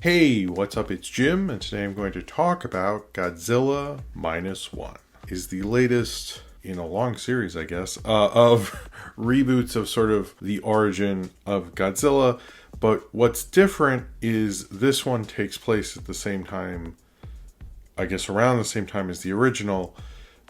Hey, what's up? It's Jim, and today I'm going to talk about Godzilla Minus One. Is the latest in a long series, I guess, of reboots of sort of the origin of Godzilla. But what's different is this one takes place at the same time, I guess around the same time as the original,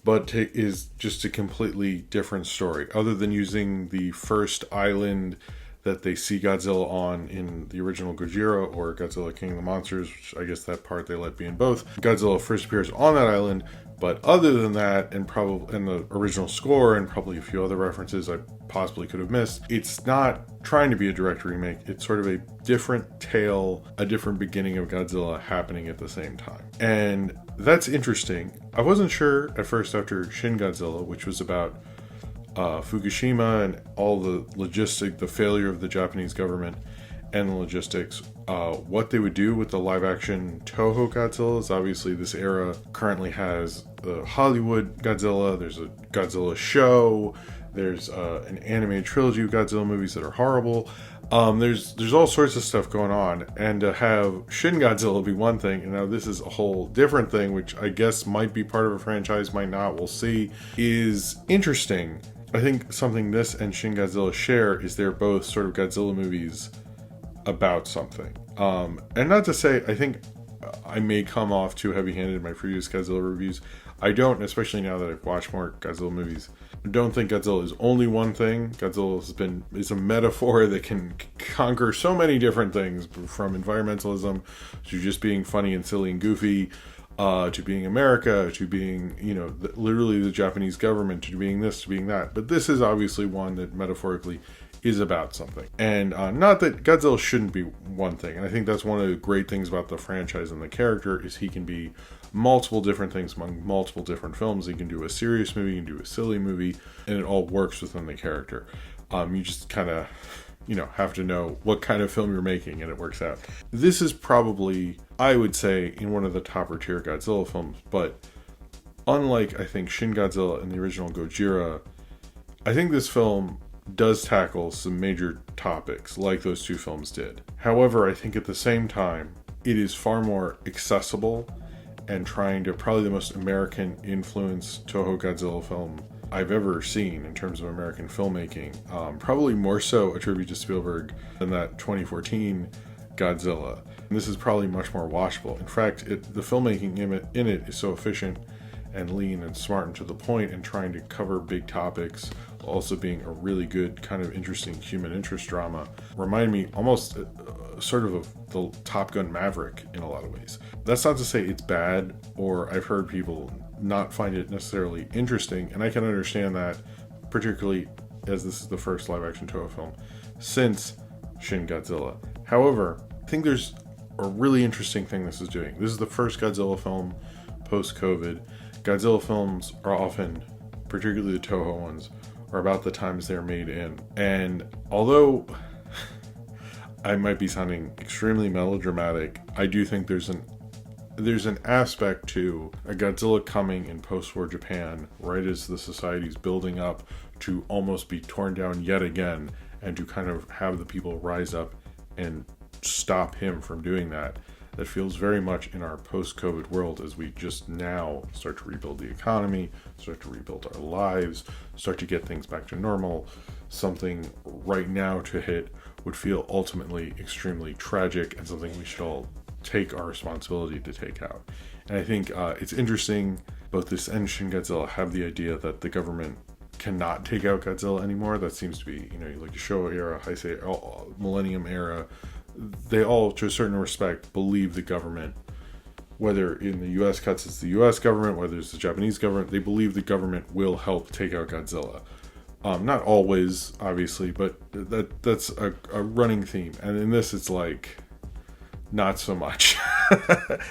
but is just a completely different story. Other than using the first island that they see Godzilla on in the original Gojira or Godzilla King of the Monsters, which I guess that part they let be in both. Godzilla first appears on that island, but other than that, and probably in the original score and probably a few other references I possibly could have missed, it's not trying to be a direct remake. It's sort of a different tale, a different beginning of Godzilla happening at the same time. And that's interesting. I wasn't sure at first after Shin Godzilla, which was about Fukushima and all the failure of the Japanese government and the logistics, what they would do with the live action Toho Godzillas. Obviously, this era currently has the Hollywood Godzilla, there's a Godzilla show, there's an animated trilogy of Godzilla movies that are horrible. There's all sorts of stuff going on, and to have Shin Godzilla be one thing, and now this is a whole different thing, which I guess might be part of a franchise, might not, we'll see, is interesting. I think something this and Shin Godzilla share is they're both sort of Godzilla movies about something. And not to say, I think I may come off too heavy-handed in my previous Godzilla reviews. I don't, especially now that I've watched more Godzilla movies, I don't think Godzilla is only one thing. Godzilla is a metaphor that can conquer so many different things, from environmentalism to just being funny and silly and goofy, to being America, to being, literally the Japanese government, to being this, to being that. But this is obviously one that metaphorically is about something. And not that Godzilla shouldn't be one thing. And I think that's one of the great things about the franchise and the character is he can be multiple different things among multiple different films. He can do a serious movie, he can do a silly movie, and it all works within the character. You just kind of, have to know what kind of film you're making, and it works out. This is probably, I would say, in one of the topper tier Godzilla films, but unlike, I think, Shin Godzilla and the original Gojira, I think this film does tackle some major topics like those two films did. However, I think at the same time, it is far more accessible and trying to probably the most American influenced Toho Godzilla film I've ever seen in terms of American filmmaking. Probably more so a tribute to Spielberg than that 2014 Godzilla. And this is probably much more watchable. In fact, the filmmaking in it is so efficient and lean and smart and to the point, and trying to cover big topics, also being a really good kind of interesting human interest drama. Remind me almost sort of the Top Gun Maverick in a lot of ways. That's not to say it's bad, or I've heard people not find it necessarily interesting, and I can understand that, particularly as this is the first live action Toho film since Shin Godzilla. However, I think there's a really interesting thing this is doing. This is the first Godzilla film post-COVID. Godzilla films are often, particularly the Toho ones, are about the times they're made in. And although I might be sounding extremely melodramatic, I do think there's an aspect to a Godzilla coming in post-war Japan, right as the society's building up to almost be torn down yet again, and to kind of have the people rise up and stop him from doing that. That feels very much in our post-COVID world as we just now start to rebuild the economy, start to rebuild our lives, start to get things back to normal. Something right now to hit would feel ultimately extremely tragic, and something we should all take our responsibility to take out. And I think it's interesting, both this and Shin Godzilla have the idea that the government cannot take out Godzilla anymore. That seems to be, like the Showa era, Heisei, Millennium era, they all, to a certain respect, believe the government, whether in the US cuts it's the US government, whether it's the Japanese government, they believe the government will help take out Godzilla. Not always, obviously, but that's a running theme. And in this, it's like, not so much.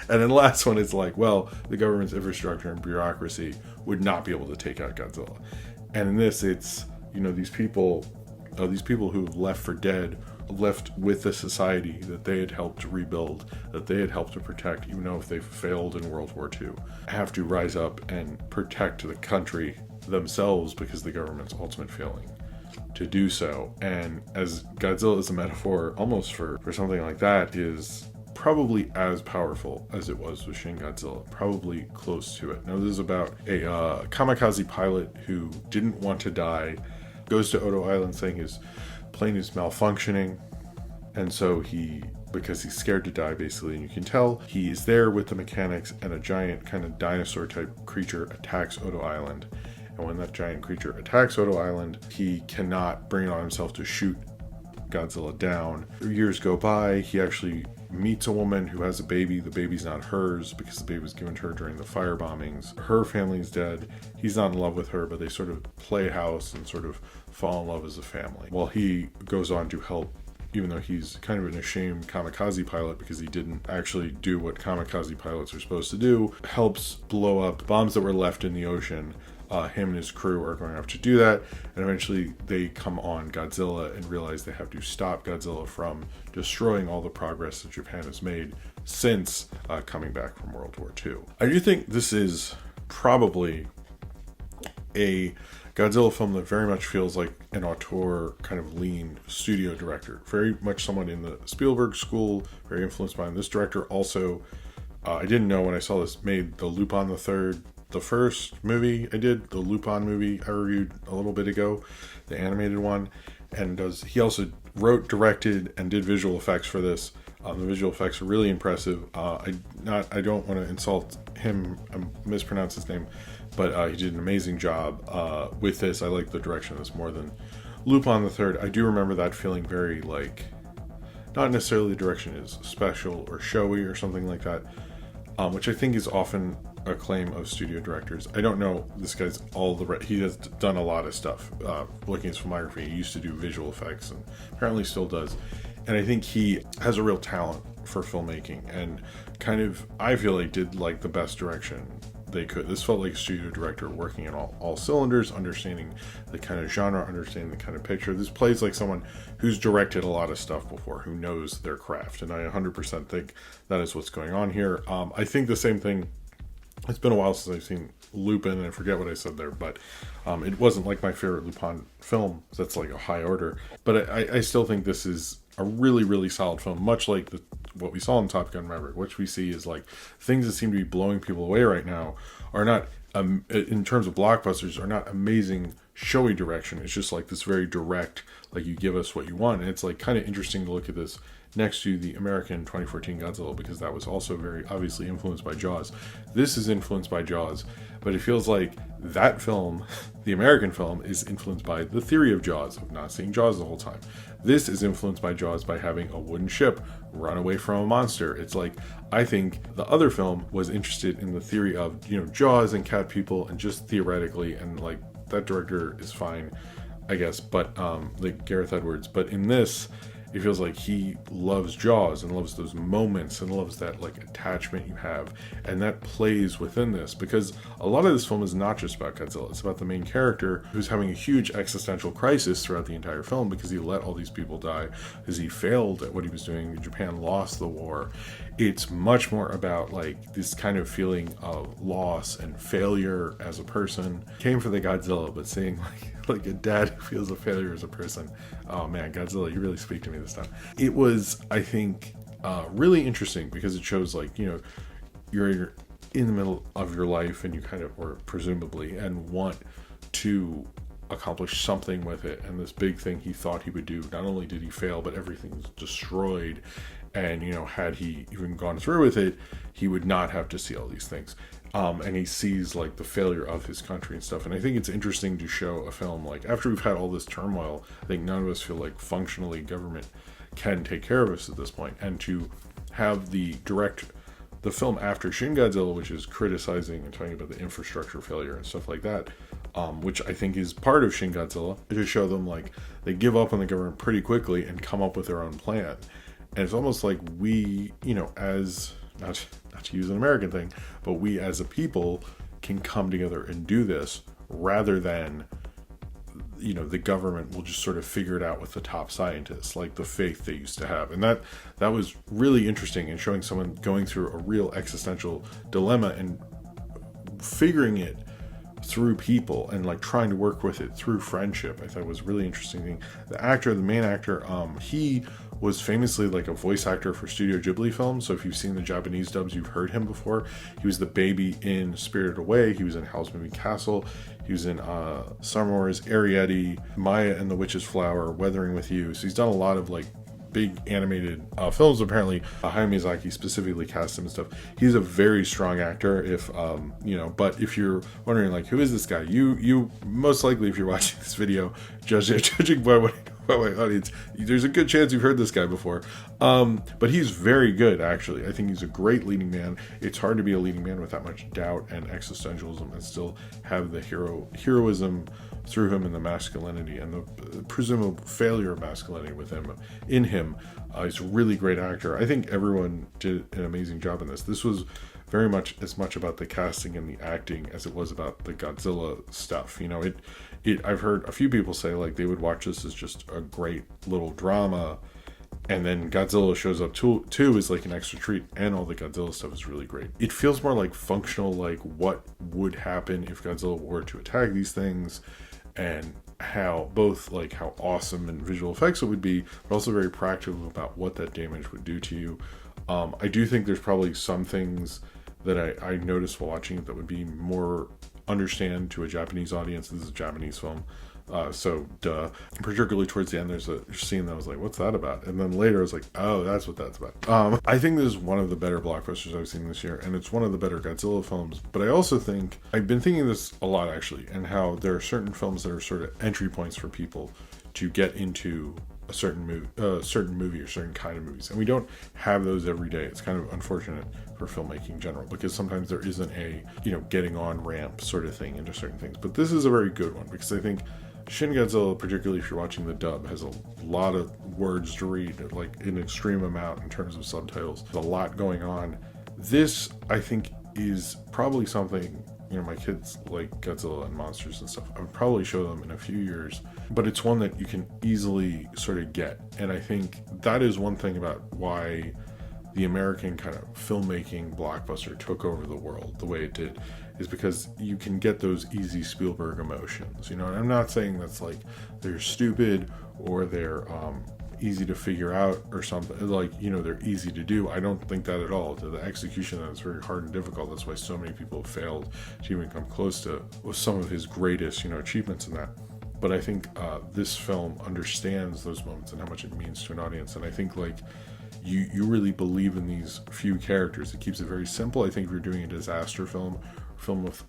And in the last one, it's like, well, the government's infrastructure and bureaucracy would not be able to take out Godzilla. And in this, it's, these people who left for dead, left with a society that they had helped to rebuild, that they had helped to protect, even though if they failed in World War II, have to rise up and protect the country themselves because the government's ultimate failing to do so. And as Godzilla is a metaphor almost for something like that, is probably as powerful as it was with Shin Godzilla, probably close to it. Now, this is about a kamikaze pilot who didn't want to die, goes to Odo Island saying his plane is malfunctioning, and so because he's scared to die, basically, and you can tell he's there with the mechanics, and a giant kind of dinosaur type creature attacks Odo Island. And when that giant creature attacks Odo Island, he cannot bring it on himself to shoot Godzilla down. Years go by, he actually meets a woman who has a baby. The baby's not hers because the baby was given to her during the fire bombings. Her family's dead. He's not in love with her, but they sort of play house and sort of fall in love as a family. Well, he goes on to help, even though he's kind of an ashamed kamikaze pilot because he didn't actually do what kamikaze pilots are supposed to do, helps blow up bombs that were left in the ocean. Him and his crew are going to have to do that, and eventually they come on Godzilla and realize they have to stop Godzilla from destroying all the progress that Japan has made since coming back from World War II. I do think this is probably a Godzilla film that very much feels like an auteur, kind of lean studio director. Very much someone in the Spielberg school, very influenced by him. This director also, I didn't know when I saw this, made the Lupin III, the first movie I did, the Lupin movie I reviewed a little bit ago, the animated one. And he also wrote, directed, and did visual effects for this. The visual effects are really impressive. I don't want to insult him, I mispronounce his name, but he did an amazing job with this. I like the direction of this more than Lupin the Third. I do remember that feeling very like, not necessarily the direction is special or showy or something like that, which I think is often a claim of studio directors. I don't know, this guy's he has done a lot of stuff. Looking at his filmography, he used to do visual effects and apparently still does. And I think he has a real talent for filmmaking and kind of, I feel like, did like the best direction they could. This felt like a studio director working in all cylinders, understanding the kind of genre, understanding the kind of picture. This plays like someone who's directed a lot of stuff before, who knows their craft. And I 100% think that is what's going on here. I think the same thing. It's been a while since I've seen Lupin, and I forget what I said there, but it wasn't like my favorite Lupin film. That's like a high order. But I still think this is a really, really solid film, much like what we saw in Top Gun Maverick, which we see is like things that seem to be blowing people away right now are not, in terms of blockbusters, are not amazing, showy direction. It's just like this very direct, like you give us what you want. And it's like kind of interesting to look at this next to the American 2014 Godzilla, because that was also very obviously influenced by Jaws. This is influenced by Jaws, but it feels like that film, the American film, is influenced by the theory of Jaws, of not seeing Jaws the whole time. This is influenced by Jaws by having a wooden ship run away from a monster. It's like, I think the other film was interested in the theory of, Jaws and cat people, and just theoretically, and like that director is fine, I guess, but like Gareth Edwards. But in this, it feels like he loves Jaws and loves those moments and loves that like attachment you have, and that plays within this, because a lot of this film is not just about Godzilla. It's about the main character who's having a huge existential crisis throughout the entire film because he let all these people die, because he failed at what he was doing. Japan lost the war. It's much more about like this kind of feeling of loss and failure as a person. Came for the Godzilla, but seeing like a dad who feels a failure as a person. Oh man, Godzilla, you really speak to me this time. It was, I think, really interesting because it shows like, you're in the middle of your life and you kind of, or presumably, and want to accomplish something with it. And this big thing he thought he would do, not only did he fail, but everything's destroyed. And, had he even gone through with it, he would not have to see all these things. And he sees like the failure of his country and stuff. And I think it's interesting to show a film like, after we've had all this turmoil, I think none of us feel like functionally government can take care of us at this point. And to have the film after Shin Godzilla, which is criticizing and talking about the infrastructure failure and stuff like that, which I think is part of Shin Godzilla, to show them like they give up on the government pretty quickly and come up with their own plan. And it's almost like we, as not to use an American thing, but we as a people can come together and do this rather than, the government will just sort of figure it out with the top scientists, like the faith they used to have. And that was really interesting in showing someone going through a real existential dilemma and figuring it through people and like trying to work with it through friendship. I thought it was really interesting thing. The main actor, he was famously like a voice actor for Studio Ghibli films. So if you've seen the Japanese dubs, you've heard him before. He was the baby in Spirited Away. He was in Howl's Moving Castle. He was in Star Wars, Arrietty, Maya and the Witch's Flower, Weathering with You. So he's done a lot of like big animated films. Apparently Hayao Miyazaki specifically cast him and stuff. He's a very strong actor. If but if you're wondering like, who is this guy, you most likely, if you're watching this video, judging by what my audience, there's a good chance you've heard this guy before. But he's very good, actually. I think he's a great leading man. It's hard to be a leading man with that much doubt and existentialism and still have the heroism through him and the masculinity and the presumed failure of masculinity in him. He's a really great actor. I think everyone did an amazing job in this. This was very much as much about the casting and the acting as it was about the Godzilla stuff. I've heard a few people say like they would watch this as just a great little drama, and then Godzilla shows up too is like an extra treat, and all the Godzilla stuff is really great. It feels more like functional, like what would happen if Godzilla were to attack these things, and how awesome and visual effects it would be, but also very practical about what that damage would do to you. I do think there's probably some things that I noticed while watching it that would be more understand to a Japanese audience. This is a Japanese film, so duh. Particularly towards the end, there's a scene that I was like, what's that about? And then later I was like, oh, that's what that's about. I think this is one of the better blockbusters I've seen this year, and it's one of the better Godzilla films. But I also think, I've been thinking this a lot actually, and how there are certain films that are sort of entry points for people to get into a certain movie or certain kind of movies, and we don't have those every day. It's kind of unfortunate for filmmaking in general, because sometimes there isn't a getting on ramp sort of thing into certain things. But this is a very good one, because I think Shin Godzilla, particularly if you're watching the dub, has a lot of words to read, like an extreme amount in terms of subtitles. There's a lot going on. This, I think, is probably something, my kids like Godzilla and monsters and stuff. I would probably show them in a few years, but it's one that you can easily sort of get. And I think that is one thing about why the American kind of filmmaking blockbuster took over the world the way it did, is because you can get those easy Spielberg emotions, and I'm not saying that's like they're stupid or they're easy to figure out or something, like they're easy to do. I don't think that at all. The execution of that is very hard and difficult. That's why so many people have failed to even come close to some of his greatest achievements in that. But I think this film understands those moments and how much it means to an audience. And I think like you really believe in these few characters. It keeps it very simple. I think if you're doing a disaster film with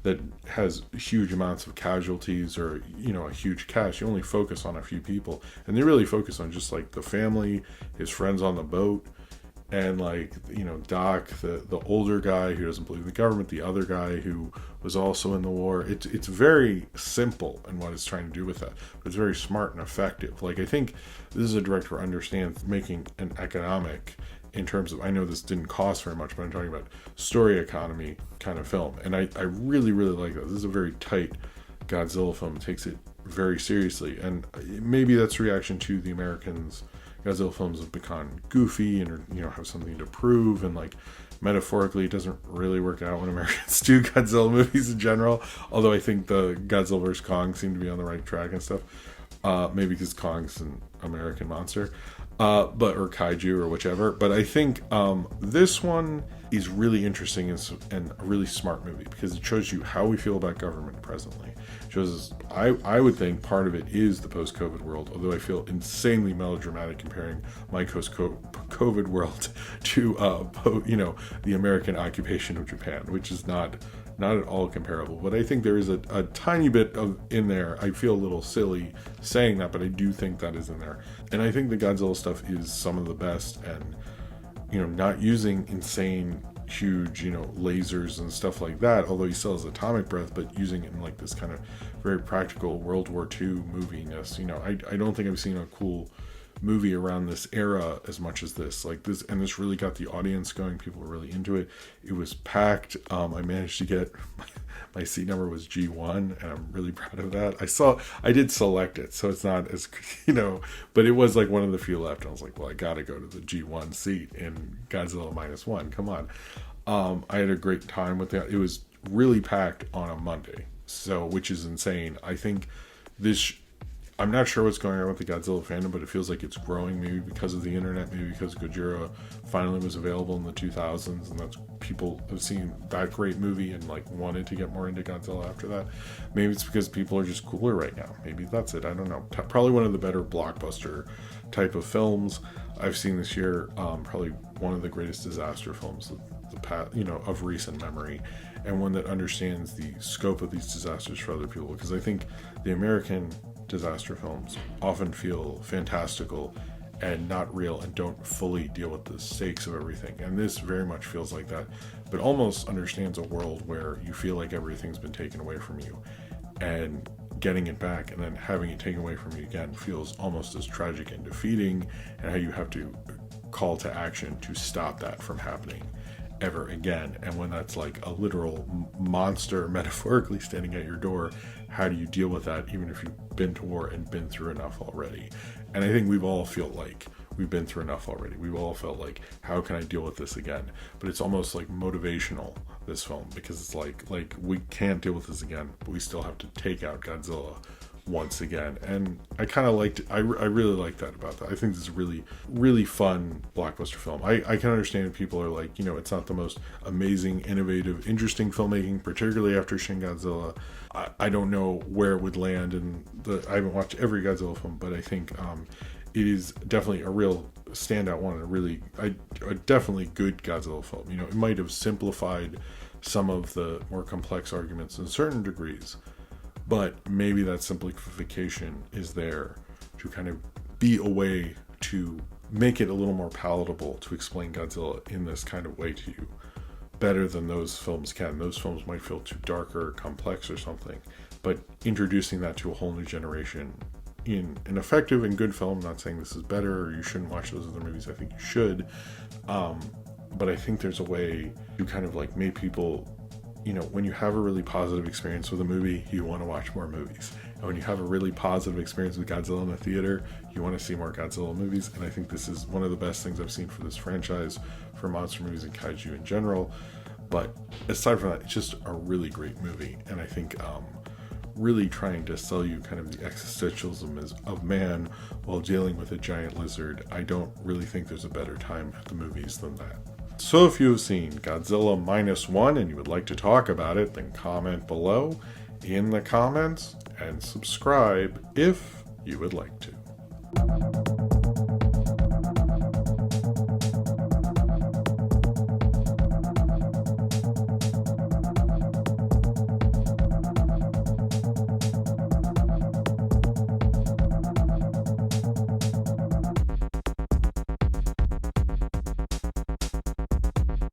that has huge amounts of casualties or a huge cast, you only focus on a few people, and they really focus on just like the family, his friends on the boat, and like Doc, the older guy who doesn't believe in the government, the other guy who was also in the war. It's very simple in what it's trying to do with that, but it's very smart and effective. Like, I think this is a director who understands making an economic, in terms of, I know this didn't cost very much, but I'm talking about story economy kind of film, and I really, really like that. This is a very tight Godzilla film. It takes it very seriously, and maybe that's a reaction to the Americans. Godzilla films have become goofy and have something to prove, and like metaphorically it doesn't really work out when Americans do Godzilla movies in general, although I think the Godzilla vs. Kong seem to be on the right track and stuff, maybe because Kong's an American monster, or kaiju or whichever. But I think this one is really interesting and a really smart movie, because it shows you how we feel about government presently. It shows us, I would think part of it is the post-COVID world, although I feel insanely melodramatic comparing my post-COVID world to the American occupation of Japan, which is not at all comparable. But I think there is a tiny bit of in there. I feel a little silly saying that, but I do think that is in there. And I think the Godzilla stuff is some of the best, and not using insane huge lasers and stuff like that, although he still has atomic breath, but using it in like this kind of very practical World War II moviness. I don't think I've seen a cool movie around this era as much as this. Like this, and this really got the audience going. People were really into it. It was packed. I managed to get my seat number was G1, and I'm really proud of that. I did select it, so it's not as but it was like one of the few left, and I was like, well, I gotta go to the G1 seat in Godzilla Minus One. Come on. I had a great time with that. It was really packed on a Monday, which is insane. I think this I'm not sure what's going on with the Godzilla fandom, but it feels like it's growing, maybe because of the internet, maybe because Gojira finally was available in the 2000s, and that's people have seen that great movie and like wanted to get more into Godzilla after that. Maybe it's because people are just cooler right now. Maybe that's it. I don't know. Probably one of the better blockbuster type of films I've seen this year. Probably one of the greatest disaster films of recent memory, and one that understands the scope of these disasters for other people. Because I think the American disaster films often feel fantastical and not real and don't fully deal with the stakes of everything. And this very much feels like that, but almost understands a world where you feel like everything's been taken away from you, and getting it back and then having it taken away from you again feels almost as tragic and defeating, and how you have to call to action to stop that from happening ever again. And when that's like a literal monster metaphorically standing at your door, how do you deal with that, even if you've been to war and been through enough already? And I think we've all felt like we've been through enough already. We've all felt like, how can I deal with this again? But it's almost like motivational, this film, because it's like we can't deal with this again, but we still have to take out Godzilla once again. And I kind of liked it. I really like that about that. I think this is a really, really fun blockbuster film. I can understand people are like, it's not the most amazing, innovative, interesting filmmaking, particularly after Shin Godzilla. I don't know where it would land I haven't watched every Godzilla film, but I think it is definitely a real standout one, and a definitely good Godzilla film. It might have simplified some of the more complex arguments in certain degrees, but maybe that simplification is there to kind of be a way to make it a little more palatable to explain Godzilla in this kind of way to you, better than those films can. Those films might feel too dark or complex or something, but introducing that to a whole new generation in an effective and good film. I'm not saying this is better or you shouldn't watch those other movies. I think you should. But I think there's a way to kind of like make people, when you have a really positive experience with a movie, you want to watch more movies. And when you have a really positive experience with Godzilla in the theater, you want to see more Godzilla movies. And I think this is one of the best things I've seen for this franchise, for monster movies and kaiju in general. But aside from that, it's just a really great movie. And I think really trying to sell you kind of the existentialism of man while dealing with a giant lizard. I don't really think there's a better time at the movies than that. So if you have seen Godzilla Minus One and you would like to talk about it, then comment below in the comments and subscribe if you would like to.